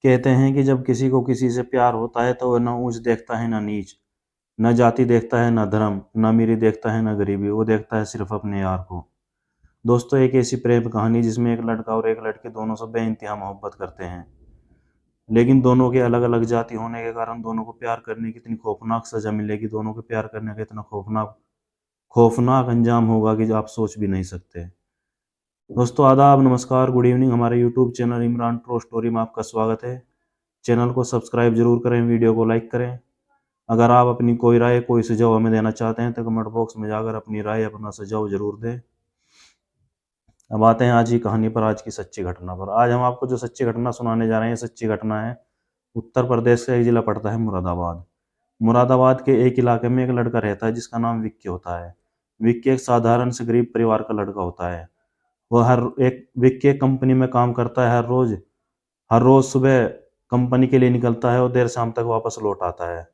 कहते हैं कि जब किसी को किसी से प्यार होता है तो वह न ऊंच देखता है न नीच, न जाति देखता है न धर्म, न अमीरी देखता है न गरीबी, वो देखता है सिर्फ अपने यार को। दोस्तों, एक ऐसी प्रेम कहानी जिसमें एक लड़का और एक लड़की दोनों से बेइंतहा मोहब्बत करते हैं, लेकिन दोनों के अलग अलग जाति होने के कारण दोनों को प्यार करने की इतनी खौफनाक सजा मिलेगी, दोनों को प्यार करने का इतना खौफनाक खौफनाक अंजाम होगा कि जो आप सोच भी नहीं सकते। दोस्तों, आदाब, नमस्कार, गुड इवनिंग। हमारे YouTube channel Imran true story में आपका स्वागत है। चैनल को सब्सक्राइब जरूर करें, वीडियो को लाइक करें। अगर आप अपनी कोई राय, कोई सुझाव हमें देना चाहते हैं तो कमेंट बॉक्स में जाकर अपनी राय, अपना सुझाव जरूर दें। अब आते हैं आज की कहानी पर, आज की सच्ची घटना पर। आज हम आपको जो सच्ची घटना सुनाने जा रहे हैं, सच्ची घटना है उत्तर प्रदेश का एक जिला पड़ता है मुरादाबाद। मुरादाबाद के एक इलाके में एक लड़का रहता है जिसका नाम विक्की होता है। विक्की एक साधारण से गरीब परिवार का लड़का होता है। वह विक्की एक कंपनी में काम करता है। हर रोज सुबह कंपनी के लिए निकलता है और देर शाम तक वापस लौट आता है।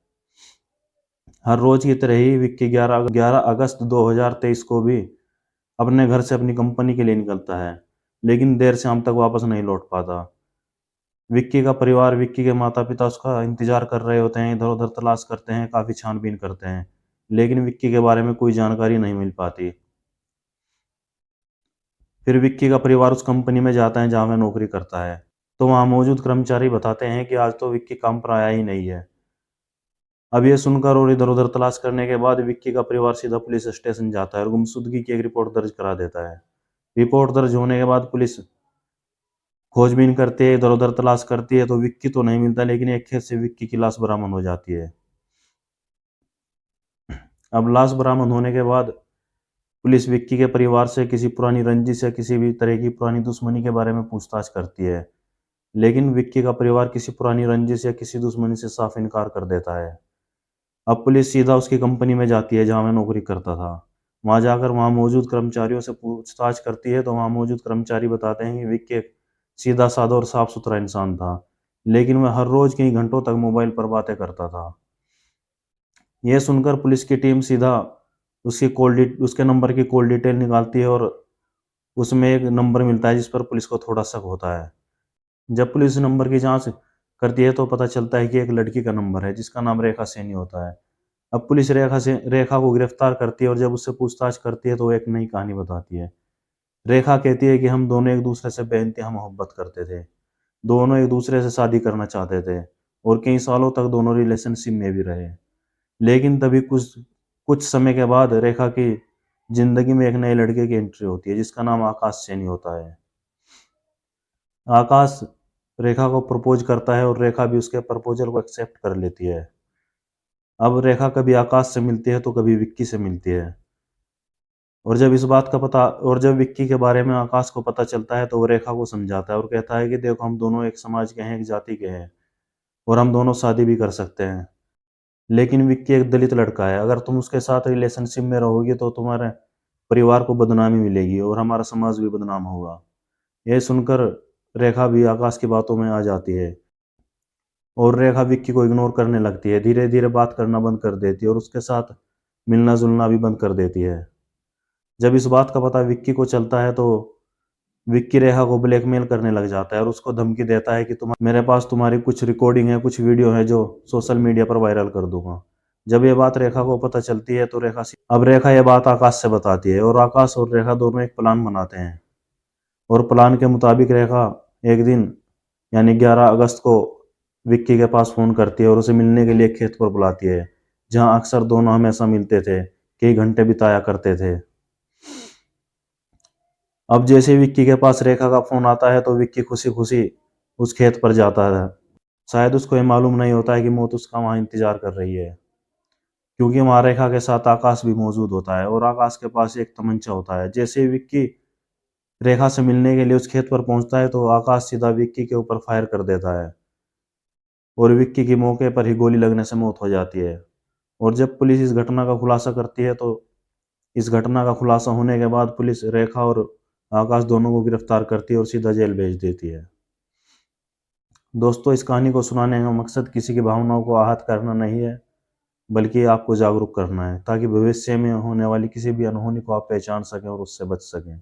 हर रोज की तरह ही विक्की 11 अगस्त 2023 को भी अपने घर से अपनी कंपनी के लिए निकलता है, लेकिन देर शाम तक वापस नहीं लौट पाता। विक्की का परिवार, विक्की के माता पिता उसका इंतजार कर रहे होते हैं, इधर उधर तलाश करते हैं, काफी छानबीन करते हैं, लेकिन विक्की के बारे में कोई जानकारी नहीं मिल पाती। फिर विक्की का परिवार उस कंपनी में जाता है जहां वह नौकरी करता है, तो वहां मौजूद कर्मचारी बताते हैं कि आज तो विक्की काम पर आया ही नहीं है। अब ये सुनकर और इधर उधर तलाश करने के बाद विक्की का परिवार सीधा पुलिस स्टेशन जाता है और गुमशुदगी की एक रिपोर्ट दर्ज करा देता है। रिपोर्ट दर्ज होने के बाद पुलिस खोजबीन करती है, इधर उधर तलाश करती है, तो विक्की तो नहीं मिलता, लेकिन एक खेत से विक्की की लाश बरामद हो जाती है। अब लाश बरामद होने के बाद पुलिस विक्की के परिवार से किसी पुरानी रंजिश या किसी भी तरह की पुरानी दुश्मनी के बारे में पूछताछ करती है, लेकिन विक्की का परिवार किसी पुरानी रंजिश या किसी दुश्मनी से साफ इनकार कर देता है। अब पुलिस सीधा उसकी कंपनी में जाती है जहां वह नौकरी करता था। वहां जाकर वहां मौजूद कर्मचारियों से पूछताछ करती है, तो वहां मौजूद कर्मचारी बताते हैं कि विक्की एक सीधा साधा और साफ सुथरा इंसान था, लेकिन वह हर रोज कई घंटों तक मोबाइल पर बातें करता था। यह सुनकर पुलिस की टीम सीधा उसके नंबर की कॉल डिटेल निकालती है और उसमें एक नंबर मिलता है जिस पर पुलिस को थोड़ा शक होता है। जब पुलिस नंबर की जांच करती है तो पता चलता है कि एक लड़की का नंबर है जिसका नाम रेखा सैनी होता है। अब पुलिस रेखा को गिरफ्तार करती है और जब उससे पूछताछ करती है तो वो एक नई कहानी बताती है। रेखा कहती है कि हम दोनों एक दूसरे से बेइंतहा मोहब्बत करते थे, दोनों एक दूसरे से शादी करना चाहते थे और कई सालों तक दोनों रिलेशनशिप में भी रहे। लेकिन तभी कुछ कुछ समय के बाद रेखा की जिंदगी में एक नए लड़के की एंट्री होती है जिसका नाम आकाश सैनी होता है। आकाश रेखा को प्रपोज करता है और रेखा भी उसके प्रपोजल को एक्सेप्ट कर लेती है। अब रेखा कभी आकाश से मिलती है तो कभी विक्की से मिलती है, और जब विक्की के बारे में आकाश को पता चलता है तो वो रेखा को समझाता है और कहता है कि देखो, हम दोनों एक समाज के हैं, एक जाति के हैं और हम दोनों शादी भी कर सकते हैं, लेकिन विक्की एक दलित लड़का है, अगर तुम उसके साथ रिलेशनशिप में रहोगी तो तुम्हारे परिवार को बदनामी मिलेगी और हमारा समाज भी बदनाम होगा। यह सुनकर रेखा भी आकाश की बातों में आ जाती है और रेखा विक्की को इग्नोर करने लगती है, धीरे धीरे बात करना बंद कर देती है और उसके साथ मिलना जुलना भी बंद कर देती है। जब इस बात का पता विक्की को चलता है तो विक्की रेखा को ब्लैकमेल करने लग जाता है और उसको धमकी देता है कि मेरे पास तुम्हारी कुछ रिकॉर्डिंग है, कुछ वीडियो है जो सोशल मीडिया पर वायरल कर दूंगा। जब ये बात रेखा को पता चलती है तो रेखा ये बात आकाश से बताती है और आकाश और रेखा दोनों एक प्लान बनाते हैं और प्लान के मुताबिक रेखा एक दिन यानी 11 अगस्त को विक्की के पास फोन करती है और उसे मिलने के लिए खेत पर बुलाती है जहां अक्सर दोनों हमेशा मिलते थे, कई घंटे बिताया करते थे। अब जैसे विक्की के पास रेखा का फोन आता है तो विक्की खुशी खुशी उस खेत पर जाता है। शायद उसको ये मालूम नहीं होता है कि मौत उसका वहां इंतजार कर रही है, क्योंकि वहां रेखा के साथ आकाश भी मौजूद होता है और आकाश के पास एक तमंचा होता है। जैसे ही विक्की रेखा से मिलने के लिए उस खेत पर पहुंचता है तो आकाश सीधा विक्की के ऊपर फायर कर देता है और विक्की की मौके पर ही गोली लगने से मौत हो जाती है। और जब पुलिस इस घटना का खुलासा करती है तो इस घटना का खुलासा होने के बाद पुलिस रेखा और आकाश दोनों को गिरफ्तार करती है और सीधा जेल भेज देती है। दोस्तों, इस कहानी को सुनाने का मकसद किसी की भावनाओं को आहत करना नहीं है, बल्कि आपको जागरूक करना है ताकि भविष्य में होने वाली किसी भी अनहोनी को आप पहचान सकें और उससे बच सकें।